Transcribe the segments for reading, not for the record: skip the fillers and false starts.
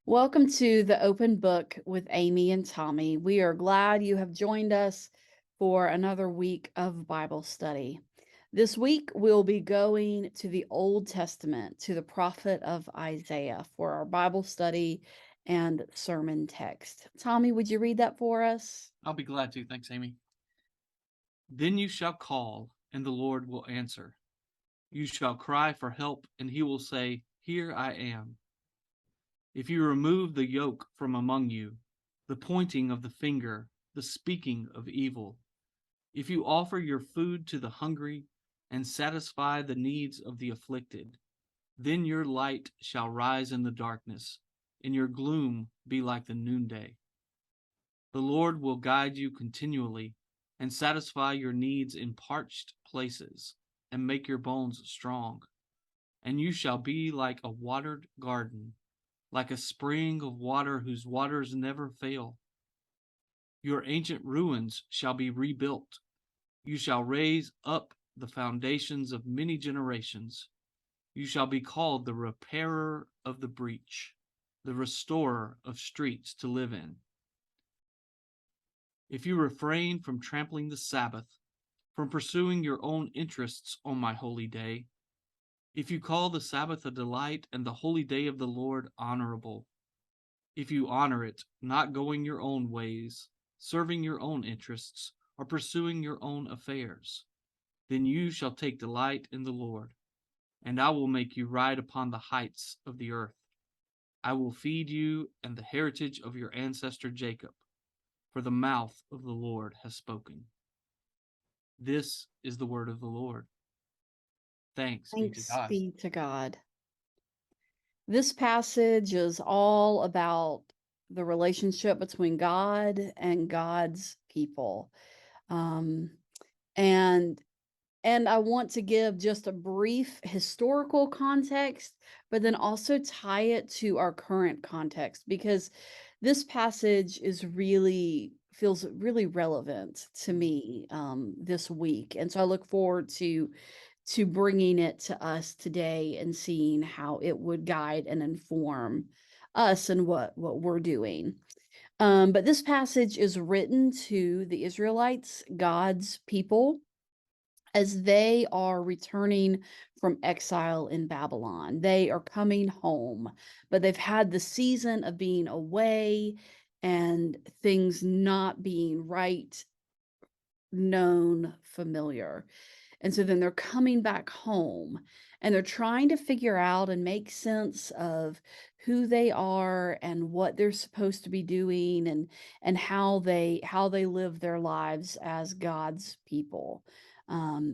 Welcome to the Open Book with Amy and Tommy. We are glad you have joined us for another week of Bible study. This week, we'll be going to the Old Testament, to the prophet of Isaiah for our Bible study and sermon text. Tommy, would you read that for us? I'll be glad to. Thanks, Amy. Then you shall call, and the Lord will answer. You shall cry for help, and he will say, Here I am. If you remove the yoke from among you, the pointing of the finger, the speaking of evil, if you offer your food to the hungry and satisfy the needs of the afflicted, then your light shall rise in the darkness, and your gloom be like the noonday. The Lord will guide you continually and satisfy your needs in parched places and make your bones strong. And you shall be like a watered garden, like a spring of water whose waters never fail. Your ancient ruins shall be rebuilt. You shall raise up the foundations of many generations. You shall be called the repairer of the breach, the restorer of streets to live in. If you refrain from trampling the Sabbath, from pursuing your own interests on my holy day, if you call the Sabbath a delight and the holy day of the Lord honorable, if you honor it, not going your own ways, serving your own interests, or pursuing your own affairs, then you shall take delight in the Lord, and I will make you ride upon the heights of the earth. I will feed you and the heritage of your ancestor Jacob, for the mouth of the Lord has spoken. This is the word of the Lord. Thanks be to Thanks God. be to God. This passage is all about the relationship between God and God's people. Um, and And I want to give just a brief historical context, but then also tie it to our current context because this passage is really feels really relevant to me this week. And so I look forward to bringing it to us today and seeing how it would guide and inform us and what we're doing. But this passage is written to the Israelites, God's people, as they are returning from exile in Babylon. They are coming home, but they've had the season of being away and things not being right, known, familiar. And so then they're coming back home and they're trying to figure out and make sense of who they are and what they're supposed to be doing and how they live their lives as God's people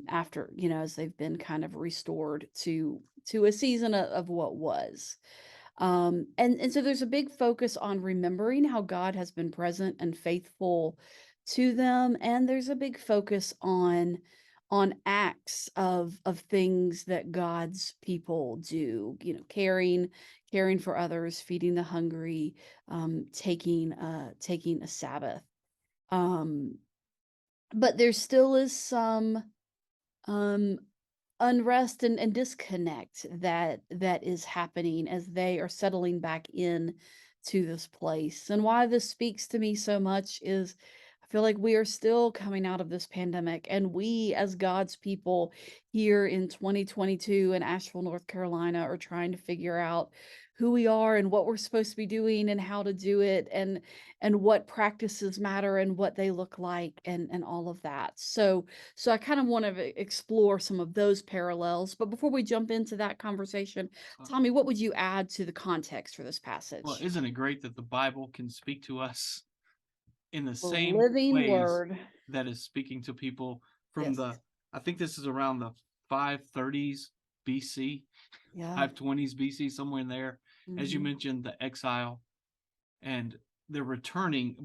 after, as they've been kind of restored to a season of what was. And so there's a big focus on remembering how God has been present and faithful to them, and there's a big focus on acts of things that God's people do, caring for others, feeding the hungry, taking a Sabbath. Um, but there still is some um unrest and disconnect that is happening as they are settling back in to this place. And why this speaks to me so much is I feel like we are still coming out of this pandemic, and we as God's people here in 2022 in Asheville, North Carolina, are trying to figure out who we are and what we're supposed to be doing and how to do it and what practices matter and what they look like and all of that. So I kind of want to explore some of those parallels. But before we jump into that conversation, Uh, Tommy, what would you add to the context for this Well, passage? isn't it great that the Bible can speak to us in the The same living ways word. that is speaking to people from Yes. I think this is around the 530s BC, Yeah. 520s BC, somewhere in there. As you Hmm. mentioned, the exile, and they're returning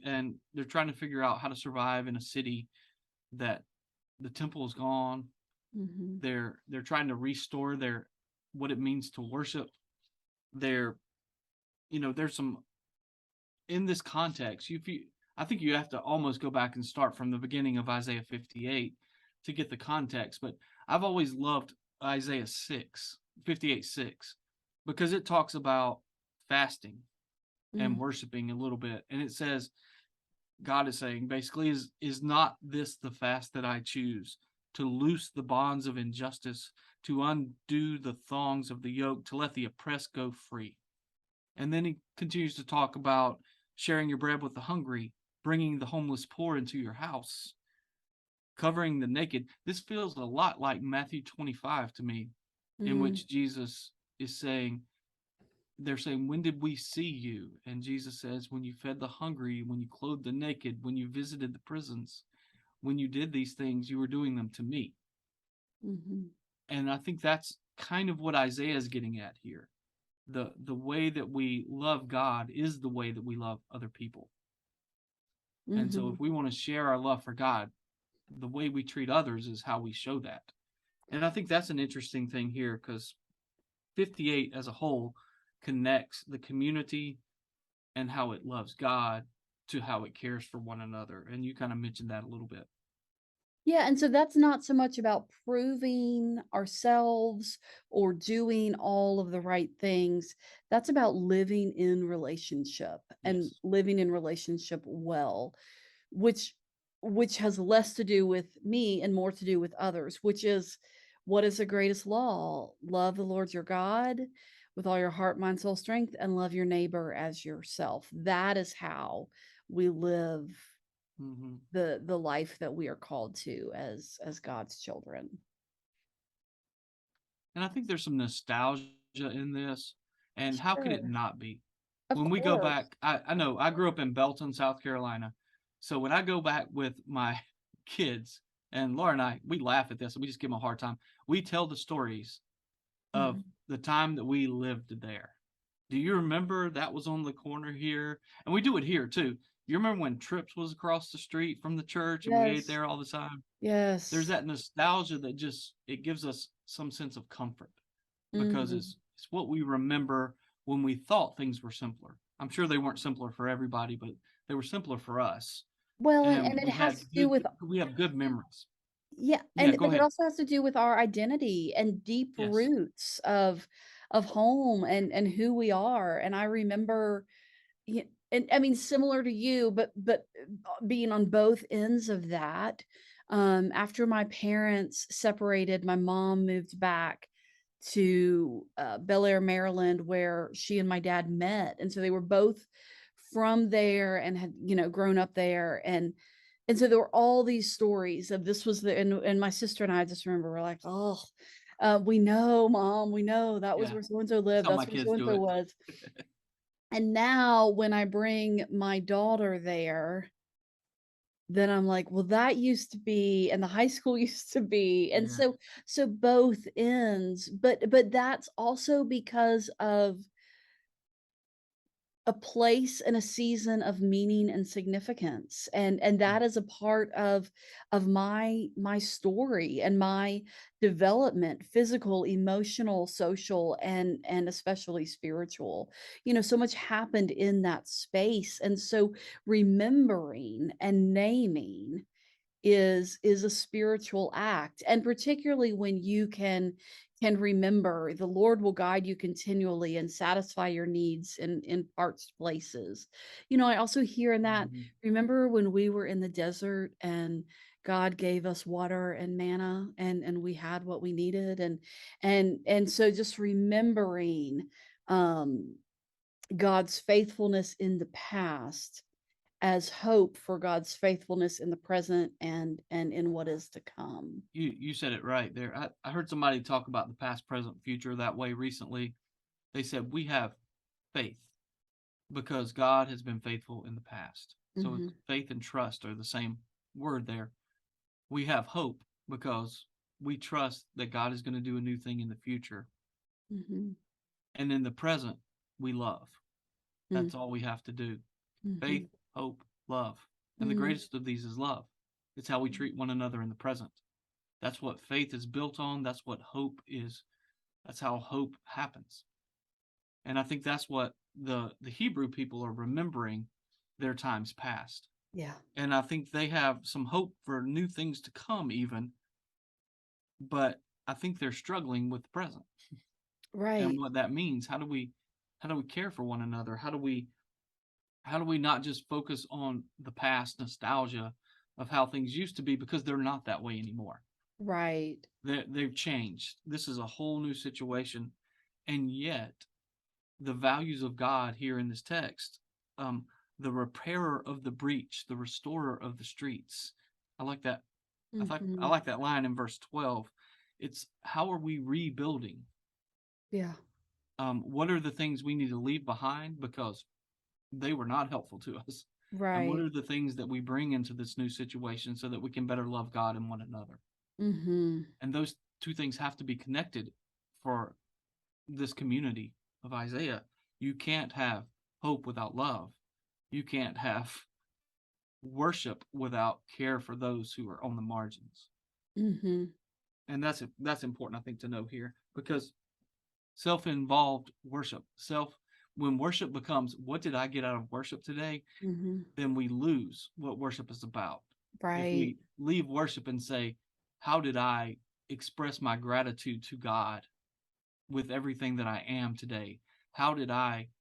and they're trying to figure out how to survive in a city that the temple is gone. Hmm. They're trying to restore their what it means to worship. They're there's some in this context. I think you have to almost go back and start from the beginning of Isaiah 58 to get the context. But I've always loved Isaiah 6, 58:6, because it talks about fasting and Mm, worshiping a little bit. And it says, God is saying basically, is not this the fast that I choose, to loose the bonds of injustice, to undo the thongs of the yoke, to let the oppressed go free. And then he continues to talk about sharing your bread with the hungry, bringing the homeless poor into your house, covering the naked. This feels a lot like Matthew 25 to me, in mm, which Jesus is saying, they're saying, when did we see you? And Jesus says, when you fed the hungry, when you clothed the naked, when you visited the prisons, when you did these things, you were doing them to me. mhm, And I think that's kind of what Isaiah is getting at here. The way that we love God is the way that we love other people. And so mhm. if we want to share our love for God, the way we treat others is how we show that. And I think that's an interesting thing here, because 58 as a whole connects the community and how it loves God to how it cares for one another. And you kind of mentioned that a little bit. Yeah, and so that's not so much about proving ourselves or doing all of the right things. That's about living in relationship and Yes. living in relationship well, which which has less to do with me and more to do with others, which is what is the greatest law? Love the Lord your God with all your heart, mind, soul, strength, and love your neighbor as yourself. That is how we live Mm-hmm. the life that we are called to as God's children. And I think there's some nostalgia in this. And how could it Sure. not be? Of When we go course. back, I know I grew up in Belton, South Carolina. So when I go back with my kids, and Laura and I, we laugh at this and we just give them a hard time. We tell the stories of Mhm. the time that we lived there. Do you remember that was on the corner here? And we do it here too. You remember when Trips was across the street from the church and we ate Yes. there all the time? There's Yes. that nostalgia that just it gives us some sense of comfort, because Mhm. it's what we remember when we thought things were simpler. I'm sure they weren't simpler for everybody, but they were simpler for us. Well, And and it we has had to do good with we have good memories. yeah, Yeah, go but it ahead. also has to do with our identity and deep Yes. roots of home and who we are. And I remember yeah, and I mean, similar to you, but being on both ends of that, after my parents separated, my mom moved back to, Bel Air, Maryland, where she and my dad met, and so they were both from there and had, grown up there, and so there were all these stories of this was the and my sister and I just remember we're like, "Oh, we know, mom, we know that was Yeah. where so and so That's lived, how that's my where kids so and do so it. was." And now when I bring my daughter there, then I'm like, "Well, that used to be and the high school used to be." And Yeah. so both ends, but that's also because of a place and a season of meaning and significance, and Mm. that is a part of my story and my development, physical, emotional, social, and especially spiritual. So much happened in that space, and so remembering and naming is a spiritual act, and particularly when you can remember the Lord will guide you continually and satisfy your needs in parched places. I also hear in that, Mhm. remember when we were in the desert and God gave us water and manna and we had what we needed, and so just remembering um God's faithfulness in the past as hope for God's faithfulness in the present and in what is to come. You said it right there. I heard somebody talk about the past, present, future that way recently. They said we have faith because God has been faithful in the past. So Mhm, faith and trust are the same word there. We have hope because we trust that God is going to do a new thing in the future. mhm, And in the present, we love. mm, That's all we have to do. Faith, mhm, hope, love. And the mm, greatest of these is love. It's how we treat one another in the present. That's what faith is built on. That's what hope is. That's how hope happens. And I think that's what the Hebrew people are remembering their times past. yeah, And I think they have some hope for new things to come even, but I think they're struggling with the present and right. what that means. How do we How do we care for one another? How do we not just focus on the past nostalgia of how things used to be, because they're not that way anymore. Right. They've changed. This is a whole new situation, and yet the values of God here in this text, um, the repairer of the breach, the restorer of the streets. I like that. I Mhm. like that line in verse 12. It's how are we rebuilding? Yeah. What are the things we need to leave behind because they were not helpful to us? And what Right. are the things that we bring into this new situation so that we can better love God and one another? Mhm. And those two things have to be connected for this community of Isaiah. You can't have hope without love. You can't have worship without care for those who are on the margins. Mhm. And that's important, I think, to know here, because self-involved worship, self when worship becomes what did I get out of worship today, Mhm. then we lose what worship is about. If Right. we leave worship and say, how did I express my gratitude to God with everything that I am today? How did I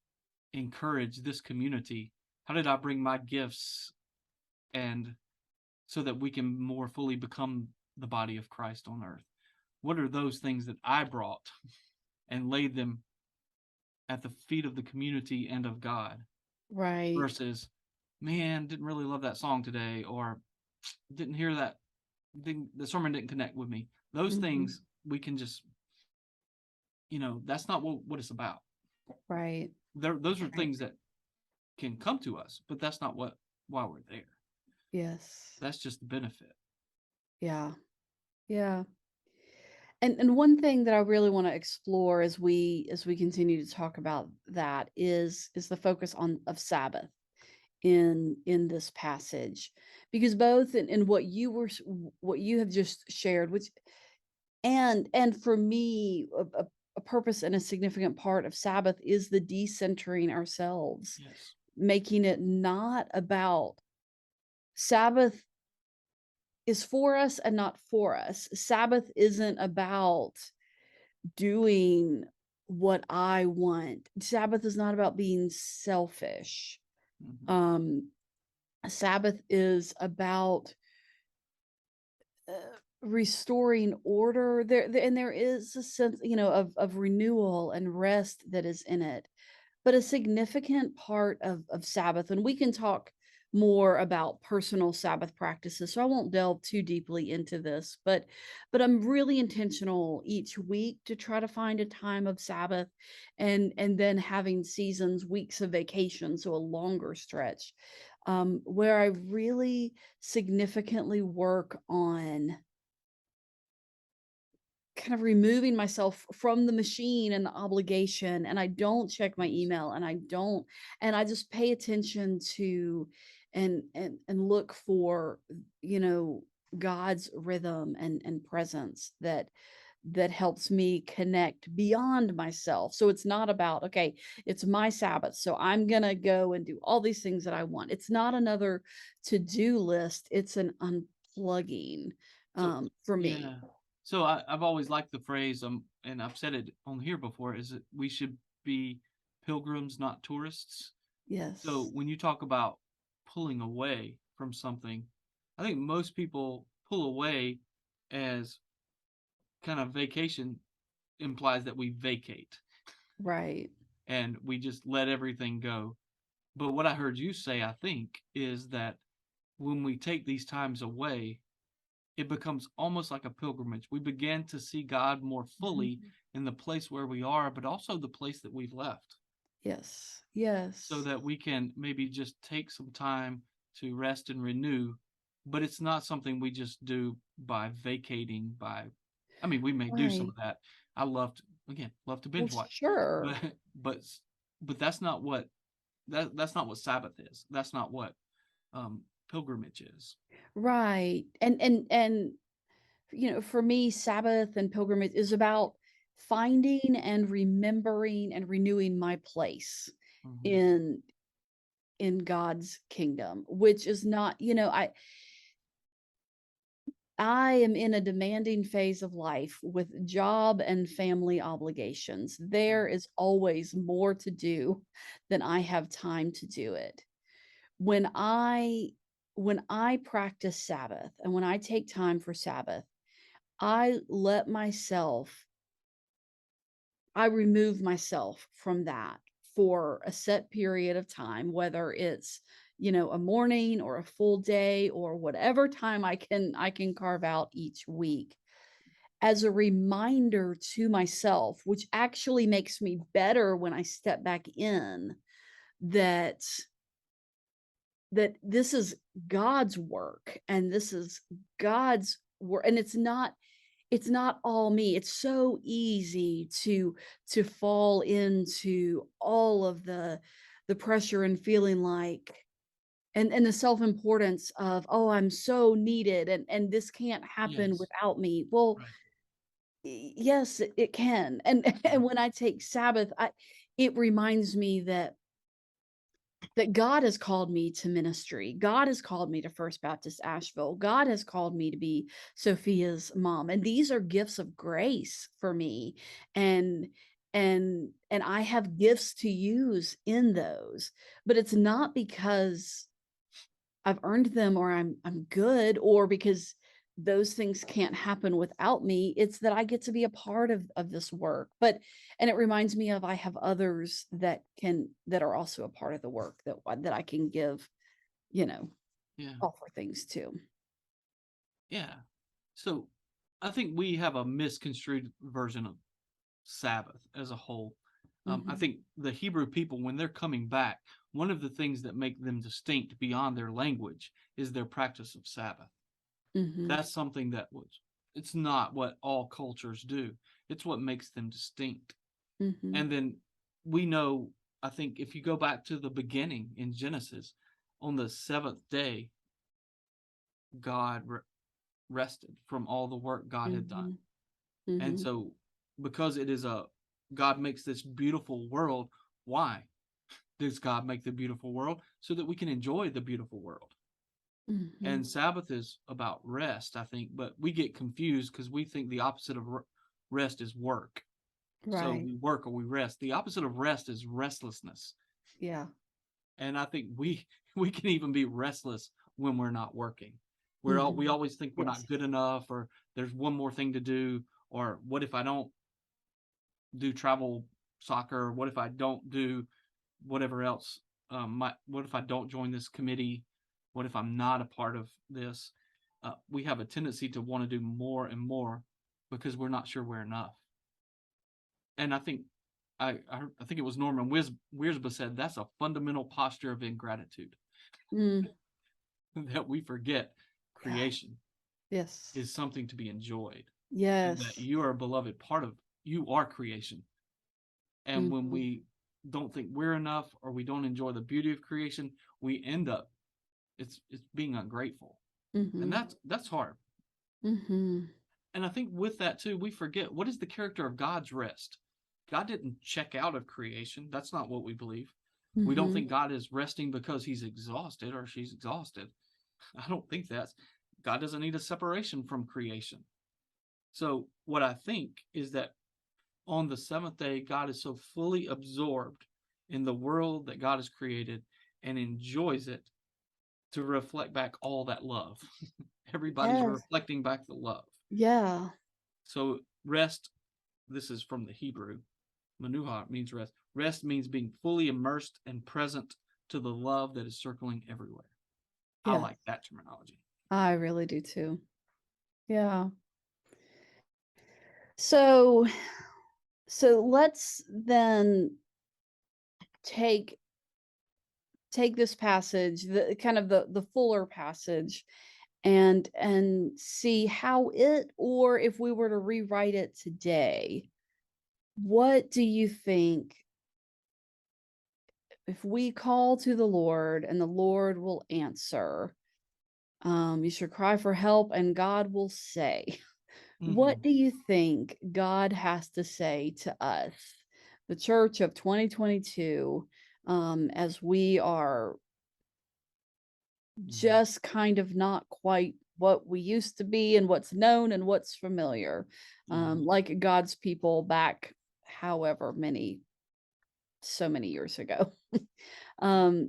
encourage this community? How did I bring my gifts and so that we can more fully become the body of Christ on earth? What are those things that I brought and laid them at the feet of the community and of God Right. versus, man, didn't really love that song today, or didn't hear that, the sermon didn't connect with me. Those Mhm. things we can just, that's not what it's about. Right. Those are Right. things that can come to us, but that's not why we're there. Yes. That's just the benefit. Yeah. Yeah. And one thing that I really want to explore as we continue to talk about that is the focus on of Sabbath in this passage, because both in what you what you have just shared, which and for me a purpose and a significant part of Sabbath is the decentering ourselves, Yes. making it not about Sabbath is for us and not for us. Sabbath isn't about doing what I want. Sabbath is not about being selfish. Mm-hmm. Um, Sabbath is about uh, restoring order. And there is a sense, of renewal and rest that is in it. But a significant part of Sabbath, and we can talk more about personal Sabbath practices, so I won't delve too deeply into this, but I'm really intentional each week to try to find a time of Sabbath, and then having seasons, weeks of vacation, so a longer stretch, where I really significantly work on kind of removing myself from the machine and the obligation, and I don't check my Yes. email, and I just pay attention to and look for, you know, God's rhythm and presence that helps me connect beyond myself. So it's not about, okay, it's my Sabbath, so I'm gonna go and do all these things that I want. It's not another to-do list, it's an unplugging, So for me. yeah. So I've always liked the phrase, and I've said it on here before, is that we should be pilgrims, not tourists. So Yes. when you talk about pulling away from something, I think most people pull away as kind of vacation implies that we vacate Right. and we just let everything go. But what I heard you say, I think, is that when we take these times away, it becomes almost like a pilgrimage. We begin to see God more fully Mhm. in the place where we are, but also the place that we've left, Yes. so Yes. that we can maybe just take some time to rest and renew. But it's not something we just do by vacating, I mean, we may do some Right. of that. I love to, again, love to Well, binge watch, but sure. but but that's not what Sabbath is. That's not what um pilgrimage is. Right. And for me, Sabbath and pilgrimage is about finding and remembering and renewing my place Hmm. in in God's kingdom, which is not, I am in a demanding phase of life with job and family obligations. There Mm. is always more to do than I have time to do it. When I when I practice Sabbath and when I take time for Sabbath, I let myself I remove myself from that for a set period of time, whether it's, a morning or a full day or whatever time I can carve out each week as a reminder to myself, which actually makes me better when I step back in that this is God's work and this is God's work, and it's not all me. It's so easy to fall into all of the pressure and feeling like and the self-importance of, "Oh, I'm so needed and this can't happen Yes. without me." Well, Right. yes, it can. And Yeah. and when I take Sabbath, it reminds me that God has called me to ministry. God has called me to First Baptist Asheville. God has called me to be Sophia's mom. And these are gifts of grace for me. And and I have gifts to use in those. But it's not because I've earned them or I'm good or because those things can't happen without me. It's that I get to be a part of this work. But and it reminds me of I have others that are also a part of the work that I can give, you know, Yeah. offer things to. Yeah. So I think we have a misconstrued version of Sabbath as a whole. I Mhm. think the Hebrew people, when they're coming back, one of the things that make them distinct beyond their language is their practice of Sabbath. Mhm. That's something it's not what all cultures do. It's what makes them distinct. Mhm. And then we know, I think if you go back to the beginning in Genesis, on the seventh day, God rested from all the work God had done. Mhm. And Mhm. so, because God makes this beautiful world, why does God make the beautiful world? So that we can enjoy the beautiful world. And Mhm. Sabbath is about rest, I think, but we get confused because we think the opposite of rest is work. So Right. we work or we rest. The opposite of rest is restlessness. Yeah. And I think we we can even be restless when we're not working. We Mhm. always think we're Yes. not good enough, or there's one more thing to do, or what if I don't do travel soccer? What if I don't do whatever else? What if I don't join this committee? What if I'm not a part of this? We have a tendency to want to do more and more because we're not sure we're enough. And I think I think it was Norman Wiersbe said that's a fundamental posture of ingratitude Mm. that we forget Yeah. creation Yes. is something to be enjoyed and that Yes. you are a beloved part of you are creation. And when Mhm. we don't think we're enough or we don't enjoy the beauty of creation, we end up it's being ungrateful. And Mhm. that's hard. Mhm. And I think with that too, we forget what is the character of God's rest. God didn't check out of creation. That's not what we believe. We don't Mhm. think God is resting because he's exhausted or she's exhausted. I don't think that's God doesn't need a separation from creation. So what I think is that on the seventh day, God is so fully absorbed in the world that God has created and enjoys it to reflect back all that love. Everybody's Yes. reflecting back the love. Yeah. So rest, this is from the Hebrew. Manuha means rest. Rest means being fully immersed and present to the love that is circling everywhere. I Yeah. like that terminology. I really do too. Yeah. So so let's then take take this passage, the kind of the fuller passage and see how it or if we were to rewrite it today, what do you think if we call to the Lord and the Lord will answer? You should cry for help and God will say. What Mm-hmm. do you think God has to say to us, the church of 2022, as we are Mm-hmm. just kind of not quite what we used to be and what's known and what's familiar, Mhm. like God's people back however many so many years ago.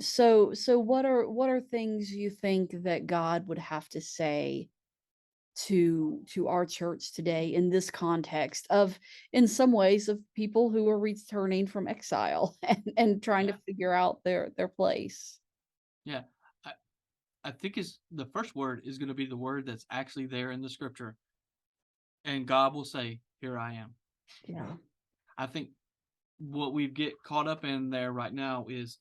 So what are things you think that God would have to say to our church today in this context of, in some ways, of people who are returning from exile and trying to Yeah. figure out their place? Yeah. I I think is the first word is gonna be the word that's actually there in the scripture, and God will say, "Here I am." Yeah, I think what we get caught up in there right now is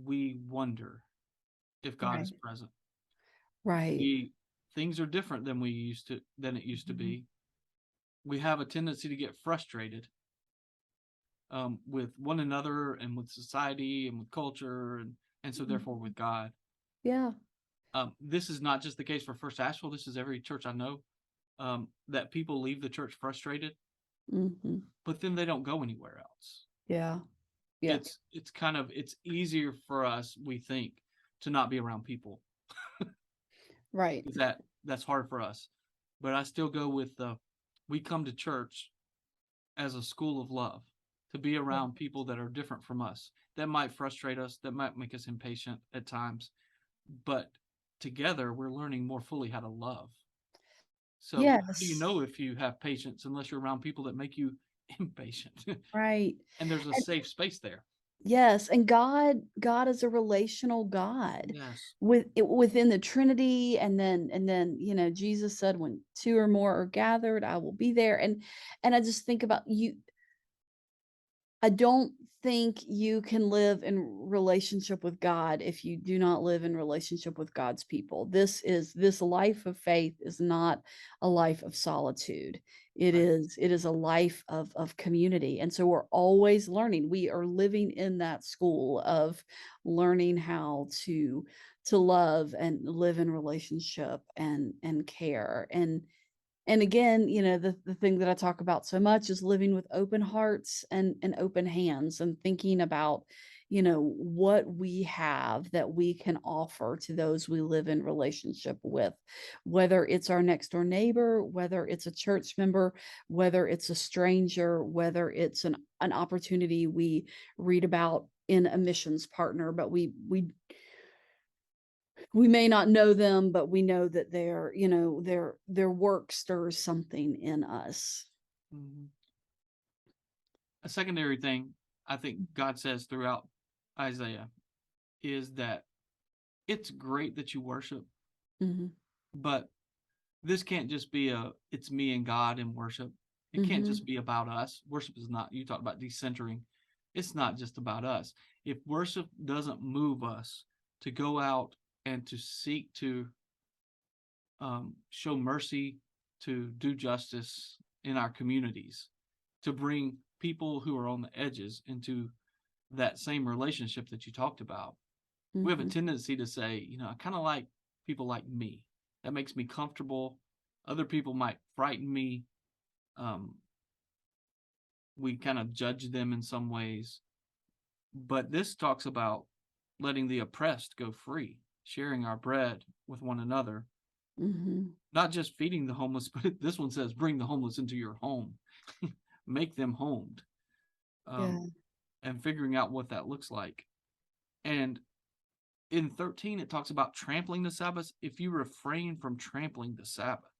we wonder if God is right, present. right. We things are different than it used to Mhm, be. We have a tendency to get frustrated with one another and with society and with culture and so mhm. therefore with God. Yeah, This is not just the case for First Asheville. This is every church I know that people leave the church frustrated, mhm. but then they don't go anywhere else. Yeah, yeah, It's kind of it's easier for us, we think, to not be around people right, because that's hard for us. But I still go with the we come to church as a school of love to be yeah. around people that are different from us. That might frustrate us, that might make us impatient at times, but together we're learning more fully how to love. So, how do you know Yes, if you have patience unless you're around people that make you impatient? right. And there's a And safe space there. yes, and God is a relational God Yes. within the Trinity, and then, Jesus said, "When 2 or more are gathered, I will be there," and I just think about you. I don't think you can live in relationship with God if you do not live in relationship with God's people. This life of faith is not a life of solitude. It Right. is it is a life of community. And so we're always learning. We are living in that school of learning how to love and live in relationship and care. And again, the thing that I talk about so much is living with open hearts and open hands and thinking about, what we have that we can offer to those we live in relationship with, whether it's our next door neighbor, whether it's a church member, whether it's a stranger, whether it's an opportunity we read about in a missions partner, but we may not know them, but we know that their work stirs something in us. Mhm. A secondary thing I think God says throughout Isaiah is that it's great that you worship, Mhm, but this can't just be a it's me and God in worship. It can't just mhm, be about us. Worship is not, you talked about decentering. It's not just about us. If worship doesn't move us to go out and to seek to show mercy, to do justice in our communities, to bring people who are on the edges into that same relationship that you talked about, we have a mhm, tendency to say, I kind of like people like me. That makes me comfortable. Other people might frighten me. Um, we kind of judge them in some ways. But this talks about letting the oppressed go free, sharing our bread with one another, mhm. not just feeding the homeless, but this one says bring the homeless into your home, make them homed, um, Yeah. and figuring out what that looks like. And in 13, it talks about trampling the Sabbath. If you refrain from trampling the Sabbath,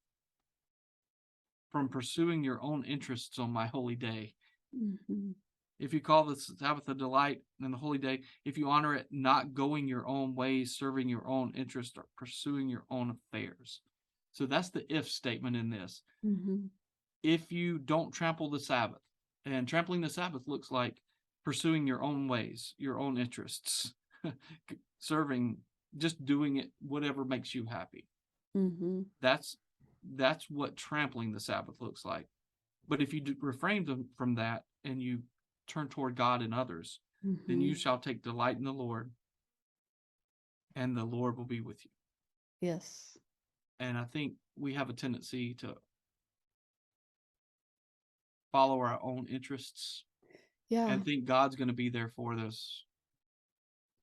from pursuing your own interests on my holy day, Mhm, if you call the Sabbath a delight and the holy day, if you honor it, not going your own ways, serving your own interests, or pursuing your own affairs. So that's the if statement in this. mhm, If you don't trample the Sabbath, and trampling the Sabbath looks like pursuing your own ways, your own interests, serving, just doing it, whatever makes you happy. mhm, That's that's what trampling the Sabbath looks like. But if you refrain from that and you turn toward God and others, then you mhm. shall take delight in the Lord, and the Lord will be with you. Yes. And I think we have a tendency to follow our own interests Yeah. and think God's going to be there for us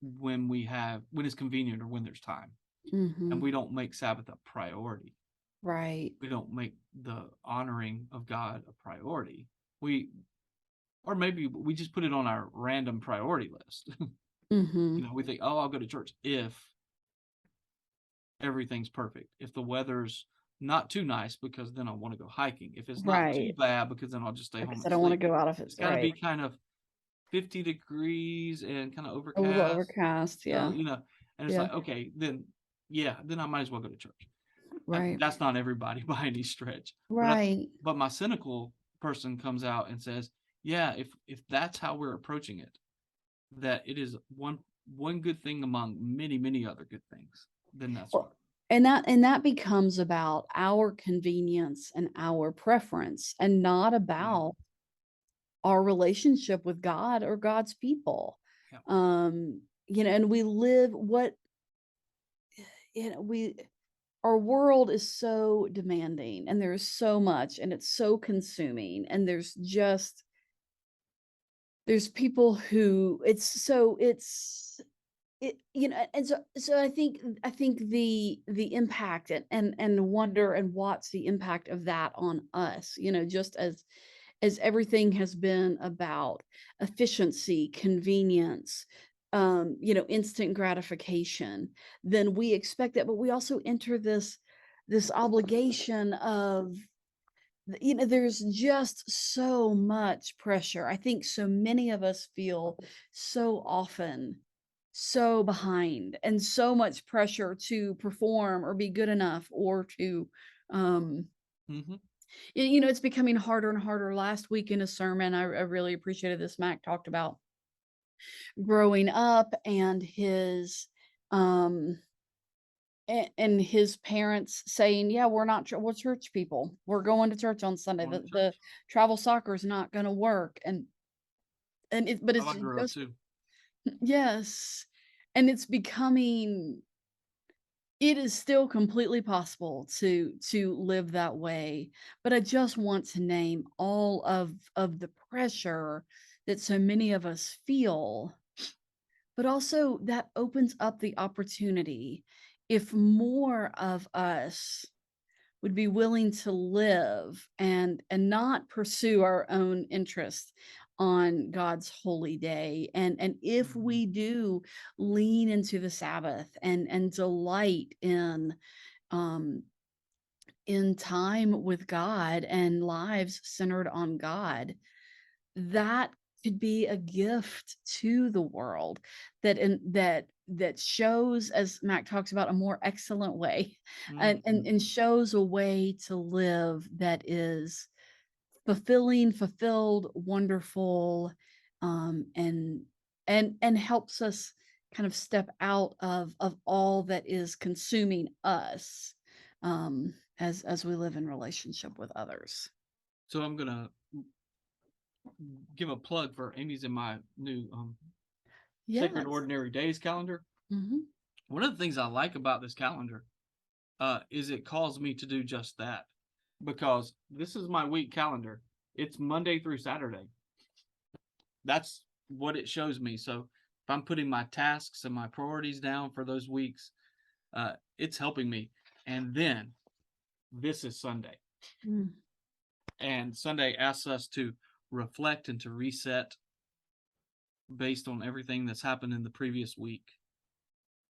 when it's convenient or when there's time. Mhm. and we don't make Sabbath a priority. Right. We don't make the honoring of God a priority. We, or maybe we just put it on our random priority list. Mhm. We think, oh, I'll go to church if everything's perfect. If the weather's not too nice, because then I want to go hiking. If it's not too Right. bad, because then I'll just stay Like I home said, and I wanna sleep. go out if It's it's got to right. be kind of 50 degrees and kind of A little overcast. overcast, So, yeah. and it's Yeah. like, okay, then, yeah, then I might as well go to church. Right. That's not everybody by any stretch. Right. But my cynical person comes out and says, yeah, if that's how we're approaching it, that it is one good thing among many, many other good things, then that's fine. Well, and that becomes about our convenience and our preference and not Yeah. about our relationship with God or God's people. Yeah. And we live what we our world is so demanding and there's so much and it's so consuming and there's people who and so I think the impact and wonder and what's the impact of that on us, just as everything has been about efficiency, convenience, instant gratification, then we expect that, but we also enter this obligation of there's just so much pressure. I think so many of us feel so often so behind and so much pressure to perform or be good enough or to um Hmm. it's becoming harder and harder. Last week in a sermon, I really appreciated this. Mac talked about growing up and um his parents saying, "Yeah, we're church people. We're going to church on Sunday. Going The to the church. travel soccer is not going to work." But How it's I grew up just too. yes, and it's becoming. It is still completely possible to live that way, but I just want to name all of the pressure that so many of us feel, but also that opens up the opportunity if more of us would be willing to live and not pursue our own interest on God's holy day. And if Hmm. we do lean into the Sabbath and delight um in time with God and lives centered on God, that could be a gift to the world that shows, as Mac talks about, a more excellent way Hmm. and shows a way to live that is fulfilling, fulfilled, wonderful, and helps us kind of step out of all that is consuming us, as we live in relationship with others. So I'm gonna give a plug for Amy's in my new Sacred Yes. Ordinary Days calendar. Mhm. One of the things I like about this calendar is it calls me to do just that, because this is my week calendar. It's Monday through Saturday. That's what it shows me. So if I'm putting my tasks and my priorities down for those weeks, it's helping me. And then this is Sunday. Mm. And Sunday asks us to reflect and to reset based on everything that's happened in the previous week.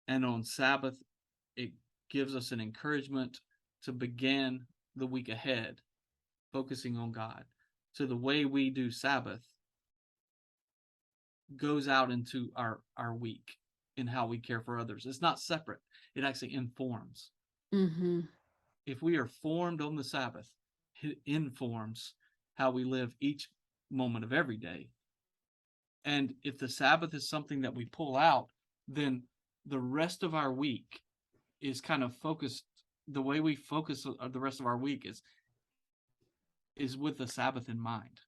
And on Sabbath, it gives us an encouragement to begin the week ahead, focusing on God. So the way we do Sabbath goes out into our week in how we care for others. It's not separate, it actually informs. Mhm. If we are formed on the Sabbath, it informs how we live each moment of every day. And if the Sabbath is something that we pull out, then the rest of our week is kind of focused. The way we focus the rest of our week is with the Sabbath in mind.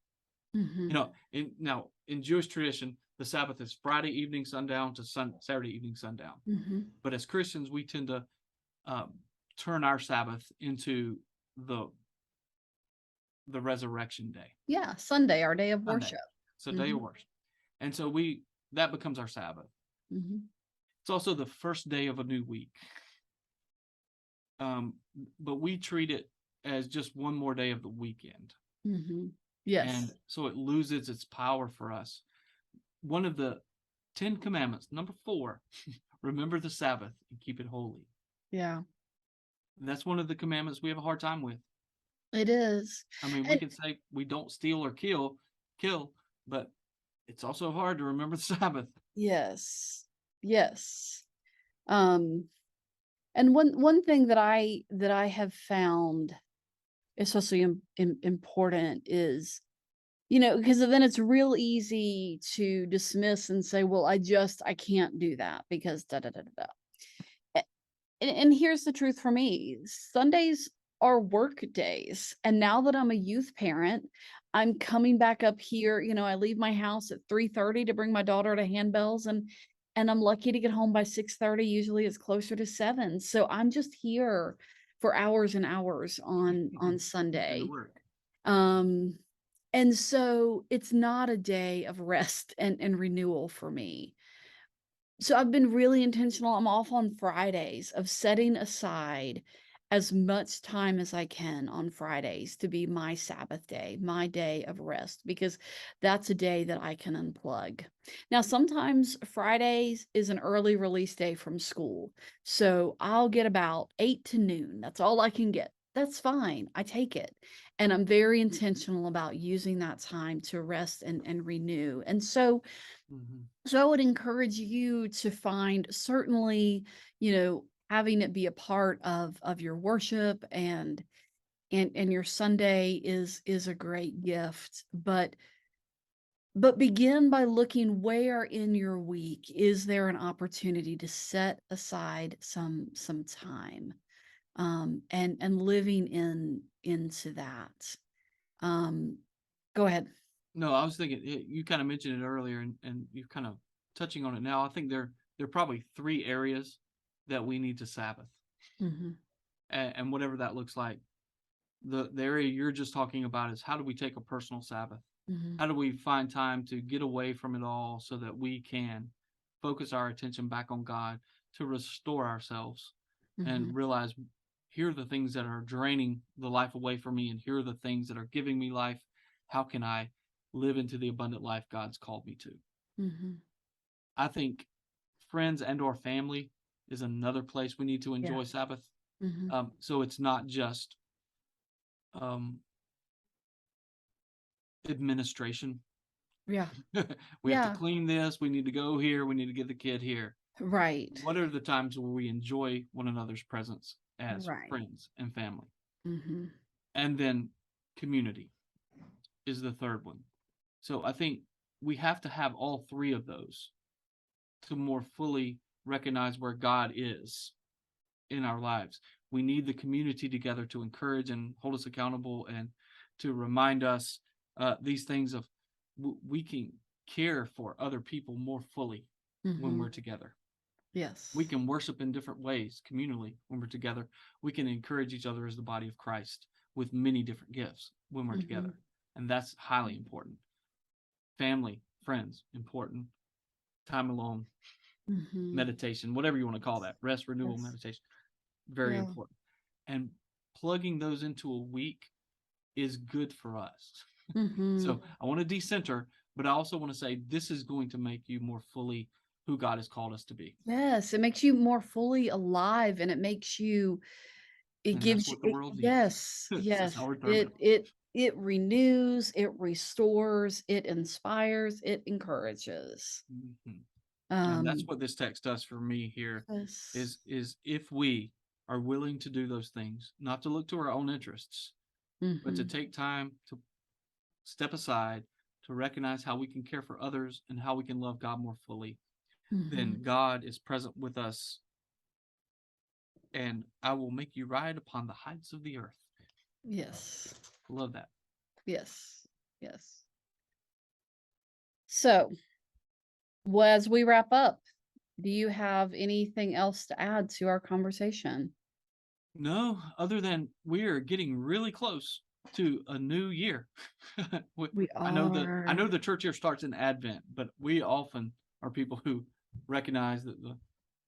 Mhm. Now in Jewish tradition, the Sabbath is Friday evening sundown to Saturday evening sundown. Mhm. But as Christians, we tend to um, turn our Sabbath into the the resurrection day, Yeah, Sunday, our day of Sunday. worship. So day of Mhm. worship, and so we that becomes our Sabbath. Mhm. It's also the first day of a new week. Um, but we treat it as just one more day of the weekend. And Yes. so it loses its power for us. One of the 10 commandments, number 4, remember the Sabbath and keep it holy. Yeah. That's one of the commandments we have a hard time with. It is. I mean, we And can say we don't steal or kill, but it's also hard to remember the Sabbath. yes. Yes. Um and one thing that I have found especially important is, because then it's real easy to dismiss and say, well, I can't do that because da da da da. Da. And here's the truth for me. Sundays are work days. And now that I'm a youth parent, I'm coming back up here. I leave my house at 3:30 to bring my daughter to handbells, and I'm lucky to get home by 6:30. Usually it's closer to 7. So I'm just here for hours and hours on Go to Sunday. work. Um and so it's not a day of rest and renewal for me. So I've been really intentional. I'm off on Fridays of setting aside as much time as I can on Fridays to be my Sabbath day, my day of rest, because that's a day that I can unplug. Now, sometimes Fridays is an early release day from school. So I'll get about 8 to noon. That's all I can get. That's fine. I take it. And I'm very intentional about using that time to rest and renew. And so Mm-hmm. so I would encourage you to find certainly, having it be a part of your worship and your Sunday is a great gift. But begin by looking where in your week is there an opportunity to set aside some time and living into that. Um Go ahead. No, I was thinking you kind of mentioned it earlier, and you're kind of touching on it now. I think there are probably 3 areas that we need to Sabbath, Mhm. and whatever that looks like. The area you're just talking about is how do we take a personal Sabbath? Mhm. How do we find time to get away from it all so that we can focus our attention back on God to restore ourselves Mhm. and realize here are the things that are draining the life away from me, and here are the things that are giving me life. How can I live into the abundant life God's called me to? Mhm. I think friends and or family is another place we need to Yeah. enjoy Sabbath. Mhm. So it's not just um, administration. Yeah. We have to Yeah. clean this. We need to go here. We need to get the kid here. Right. What are the times where we enjoy one another's presence as Right. friends and family? Mhm. And then community is the third one. So I think we have to have all 3 of those to more fully recognize where God is in our lives. We need the community together to encourage and hold us accountable and to remind us these things of we can care for other people more fully when we're Mhm. together. We Yes. can worship in different ways communally when we're together. We can encourage each other as the body of Christ with many different gifts when we're Mhm. together. And that's highly important. Family, friends, important. Time alone, Mhm. meditation, whatever you want to call that, rest, renewal, Yes. meditation, very Yeah. important. And plugging those into a week is good for us. Mhm. So I want to decenter, but I also want to say this is going to make you more fully who God has called us to be. Yes, it makes you more fully alive and it And that's gives what the you world needs. yes, That's yes. our It thermostat. it it renews, it restores, it inspires, it encourages. Mhm. And that's Um what this text does for me here yes. is if we are willing to do those things, not to look to our own interests, but to Mhm. take time to step aside to recognize how we can care for others and how we can love God more fully, then Mhm. God is present with us, and I will make you ride upon the heights of the earth. Yes. Love that. Yes. Yes. So, well, as we wrap up, do you have anything else to add to our conversation? No, other than we are getting really close to a new year. We I know are. the church year starts in Advent, but we often are people who recognize that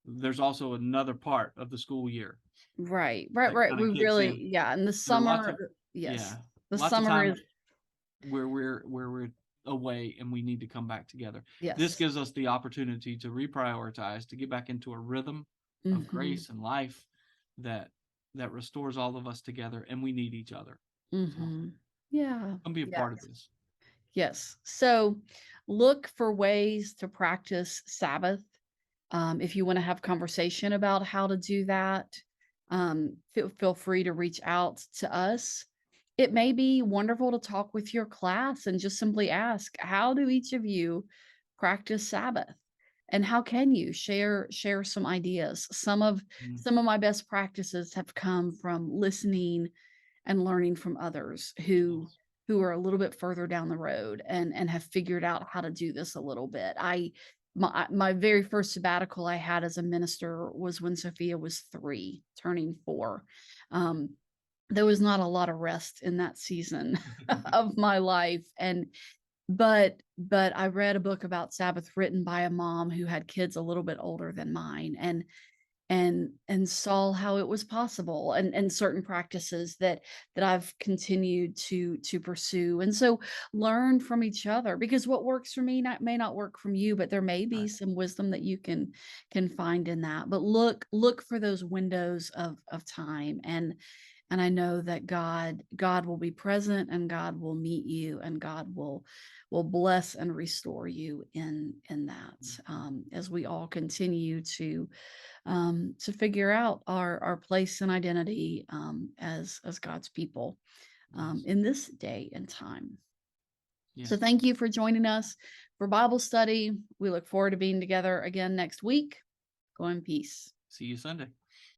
there's also another part of the school year Right, that right, kind of we kicks really, in. yeah, and the There are lots of summer, yeah, yes, the lots of summer times is, where we're away and we need to come back together. This yes. gives us the opportunity to reprioritize, to get back into a rhythm of Mhm, grace and life that that restores all of us together, and we need each other. So mhm. Yeah, come be a yeah. part of this. Yes. So look for ways to practice Sabbath. If you want to have conversation about how to do that, feel free to reach out to us. It may be wonderful to talk with your class and just simply ask, how do each of you practice Sabbath? And how can you share some ideas? Mm, Some of my best practices have come from listening and learning from others yes. who are a little bit further down the road and have figured out how to do this a little bit. My very first sabbatical I had as a minister was when Sophia was 3, turning 4. Um, there was not a lot of rest in that season of my life, and but I read a book about Sabbath written by a mom who had kids a little bit older than mine, and saw how it was possible, and certain practices that I've continued to pursue. And so learn from each other, because what works for me may not work from you, but there may be Right. some wisdom that you can find in that. But look for those windows of time, and I know that God will be present, and God will meet you, and God will bless and restore you in that, as we all continue to figure out our place and identity, as God's people, Yes. in this day and time. So Yes. thank you for joining us for Bible study. We look forward to being together again next week. Go in peace. See you Sunday.